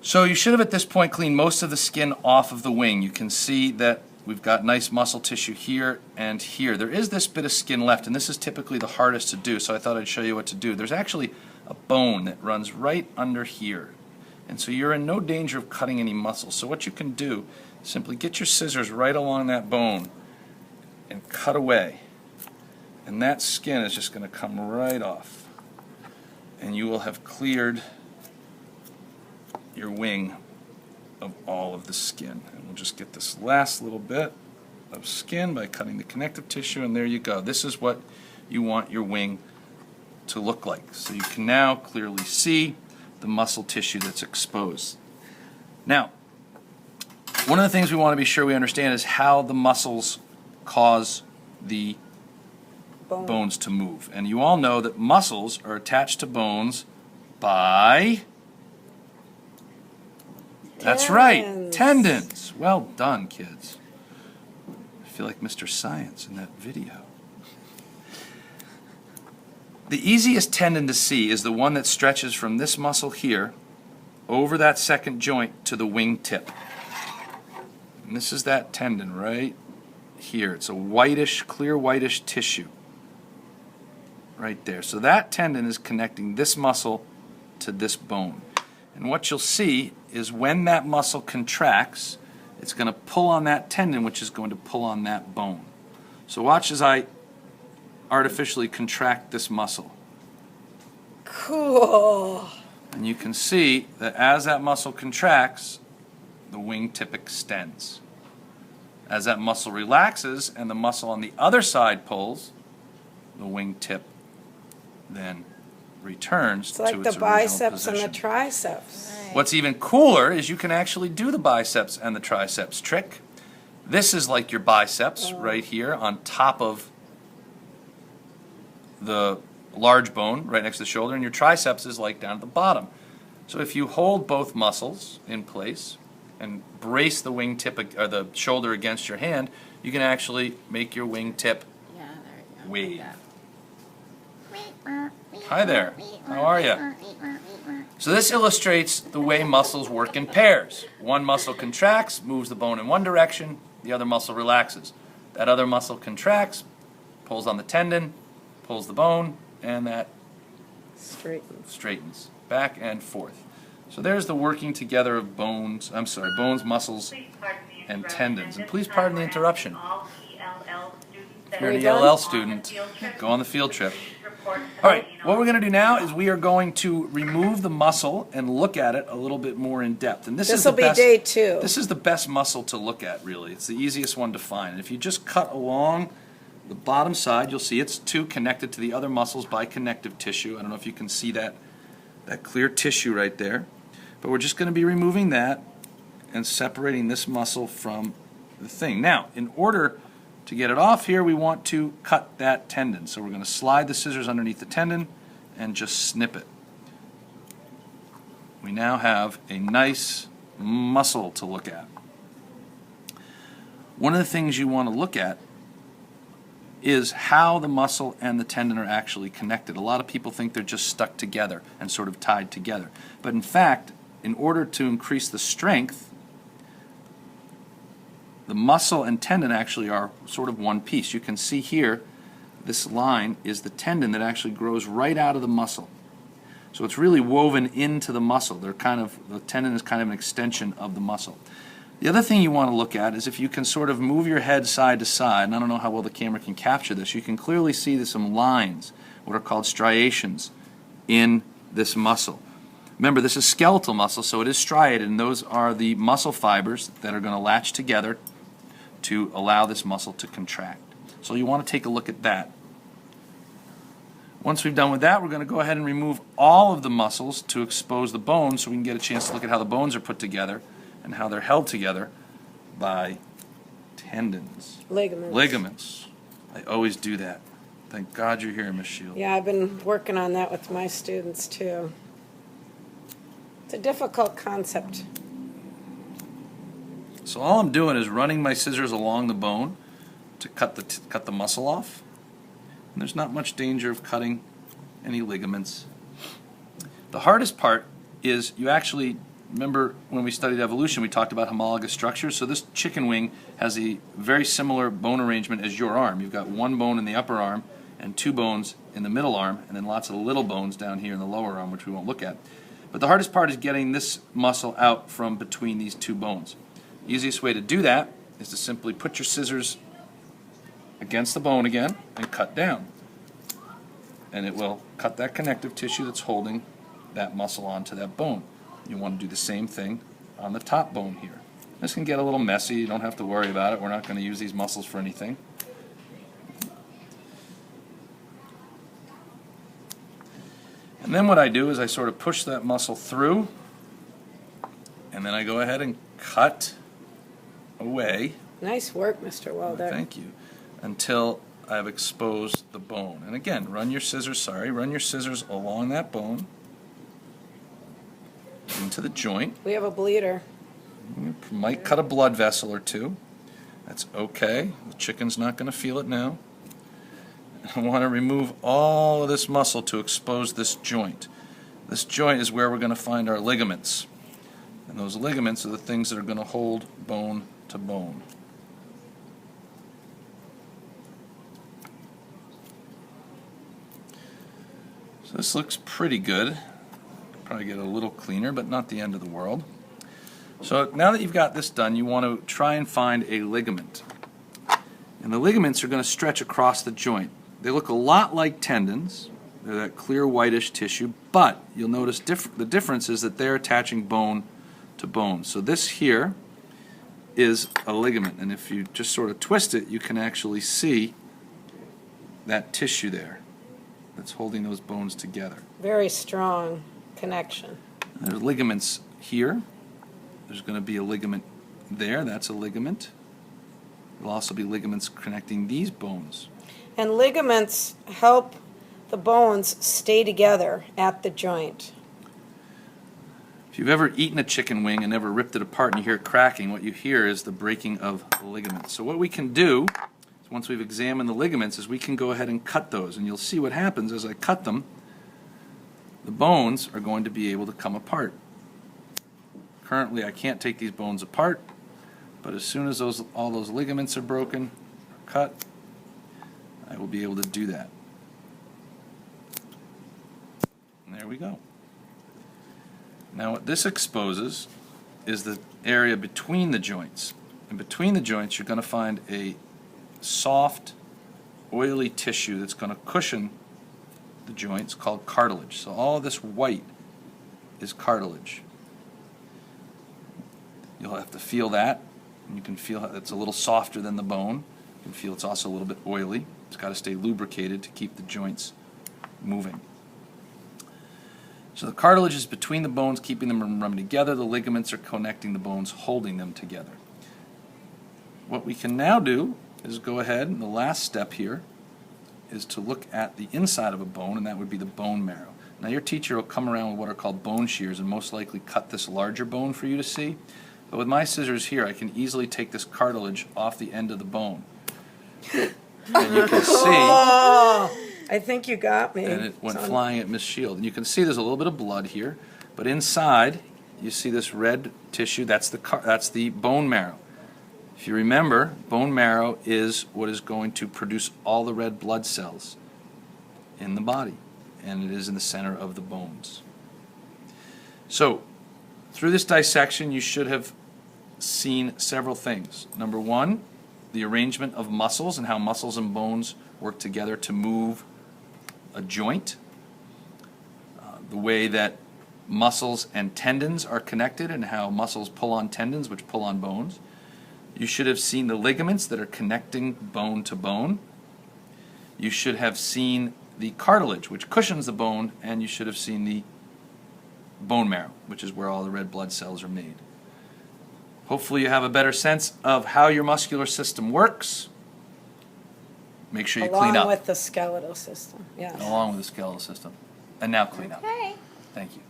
So you should have at this point cleaned most of the skin off of the wing. You can see that we've got nice muscle tissue here and here. There is this bit of skin left, and this is typically the hardest to do, so I thought I'd show you what to do. There's actually a bone that runs right under here, and so you're in no danger of cutting any muscle. So what you can do is simply get your scissors right along that bone and cut away, and that skin is just going to come right off, and you will have cleared your wing of all of the skin. And we'll just get this last little bit of skin by cutting the connective tissue, and there you go. This is what you want your wing to look like. So you can now clearly see the muscle tissue that's exposed. Now, one of the things we want to be sure we understand is how the muscles cause the bones to move. And you all know that muscles are attached to bones by... That's right, tendons. Well done, kids. I feel like Mr. Science in that video. The easiest tendon to see is the one that stretches from this muscle here over that second joint to the wing tip. And this is that tendon right here. It's a whitish, clear whitish tissue right there. So that tendon is connecting this muscle to this bone. And what you'll see is when that muscle contracts, it's going to pull on that tendon, which is going to pull on that bone. So watch as I artificially contract this muscle. Cool. And you can see that as that muscle contracts, the wing tip extends. As that muscle relaxes and the muscle on the other side pulls, the wing tip then returns to its original position. It's like the biceps and the triceps. Right. What's even cooler is you can actually do the biceps and the triceps trick. This is like your biceps right here on top of the large bone right next to the shoulder, and your triceps is like down at the bottom. So if you hold both muscles in place and brace the wing tip or the shoulder against your hand, you can actually make your wing tip Yeah, there you go. wave. Like that. Hi there. How are you? So this illustrates the way muscles work in pairs. One muscle contracts, moves the bone in one direction, the other muscle relaxes. That other muscle contracts, pulls on the tendon, pulls the bone, and that straightens back and forth. So there's the working together of bones, bones, muscles, and tendons. And please pardon the interruption. If you're an ELL student, go on the field trip. All right, what we're going to do now is we are going to remove the muscle and look at it a little bit more in depth. And this will be day 2. This is the best muscle to look at, really. It's the easiest one to find. And if you just cut along the bottom side, you'll see it's connected to the other muscles by connective tissue. I don't know if you can see that clear tissue right there. But we're just going to be removing that and separating this muscle from the thing. Now, in order to get it off here, we want to cut that tendon. So we're going to slide the scissors underneath the tendon and just snip it. We now have a nice muscle to look at. One of the things you want to look at is how the muscle and the tendon are actually connected. A lot of people think they're just stuck together and sort of tied together. But in fact, in order to increase the strength, the muscle and tendon actually are sort of one piece. You can see here, this line is the tendon that actually grows right out of the muscle. So it's really woven into the muscle. The tendon is kind of an extension of the muscle. The other thing you want to look at is if you can sort of move your head side to side, and I don't know how well the camera can capture this, you can clearly see there's some lines, what are called striations, in this muscle. Remember, this is skeletal muscle, so it is striated, and those are the muscle fibers that are going to latch together to allow this muscle to contract. So you want to take a look at that. Once we've done with that, we're going to go ahead and remove all of the muscles to expose the bones so we can get a chance to look at how the bones are put together and how they're held together by tendons. Ligaments. I always do that. Thank God you're here, Miss Shield. Yeah, I've been working on that with my students too. It's a difficult concept. So all I'm doing is running my scissors along the bone to cut the muscle off. And there's not much danger of cutting any ligaments. The hardest part is you actually remember when we studied evolution, we talked about homologous structures. So this chicken wing has a very similar bone arrangement as your arm. You've got one bone in the upper arm and two bones in the middle arm, and then lots of little bones down here in the lower arm, which we won't look at. But the hardest part is getting this muscle out from between these two bones. The easiest way to do that is to simply put your scissors against the bone again and cut down. And it will cut that connective tissue that's holding that muscle onto that bone. You want to do the same thing on the top bone here. This can get a little messy. You don't have to worry about it. We're not going to use these muscles for anything. And then what I do is I sort of push that muscle through, and then I go ahead and cut away. Nice work, Mr. Welder. Thank you. Until I've exposed the bone. And again, run your scissors along that bone into the joint. We have a bleeder. You might cut a blood vessel or two. That's okay. The chicken's not going to feel it now. I want to remove all of this muscle to expose this joint. This joint is where we're going to find our ligaments. And those ligaments are the things that are going to hold bone to bone. So this looks pretty good. Probably get it a little cleaner, but not the end of the world. So now that you've got this done, you want to try and find a ligament. And the ligaments are going to stretch across the joint. They look a lot like tendons. They're that clear whitish tissue, but you'll notice the difference is that they're attaching bone to bone. So this here is a ligament, and if you just sort of twist it, you can actually see that tissue there that's holding those bones together. Very strong connection. There's ligaments here. There's going to be a ligament there. That's a ligament. There'll also be ligaments connecting these bones. And ligaments help the bones stay together at the joint. If you've ever eaten a chicken wing and never ripped it apart and you hear cracking, what you hear is the breaking of the ligaments. So what we can do, once we've examined the ligaments, is we can go ahead and cut those. And you'll see what happens as I cut them. The bones are going to be able to come apart. Currently, I can't take these bones apart, but as soon as all those ligaments are broken, or cut, I will be able to do that. And there we go. Now what this exposes is the area between the joints. And between the joints you're going to find a soft, oily tissue that's going to cushion the joints called cartilage. So all of this white is cartilage. You'll have to feel that. And you can feel that it's a little softer than the bone. You can feel it's also a little bit oily. It's got to stay lubricated to keep the joints moving. So the cartilage is between the bones, keeping them from rubbing together. The ligaments are connecting the bones, holding them together. What we can now do is go ahead, and the last step here is to look at the inside of a bone, and that would be the bone marrow. Now your teacher will come around with what are called bone shears and most likely cut this larger bone for you to see. But with my scissors here, I can easily take this cartilage off the end of the bone. And you can see, I think you got me. and it went flying at Miss Shield. And you can see there's a little bit of blood here, but inside you see this red tissue. That's the bone marrow. If you remember, bone marrow is what is going to produce all the red blood cells in the body, and it is in the center of the bones. So, through this dissection, you should have seen several things. Number one, the arrangement of muscles and how muscles and bones work together to move a joint. The way that muscles and tendons are connected and how muscles pull on tendons, which pull on bones. You should have seen the ligaments that are connecting bone to bone. You should have seen the cartilage, which cushions the bone, and you should have seen the bone marrow, which is where all the red blood cells are made. Hopefully you have a better sense of how your muscular system works. Make sure you clean up. Along with the skeletal system, yes. Along with the skeletal system. And now clean up. Okay. Thank you.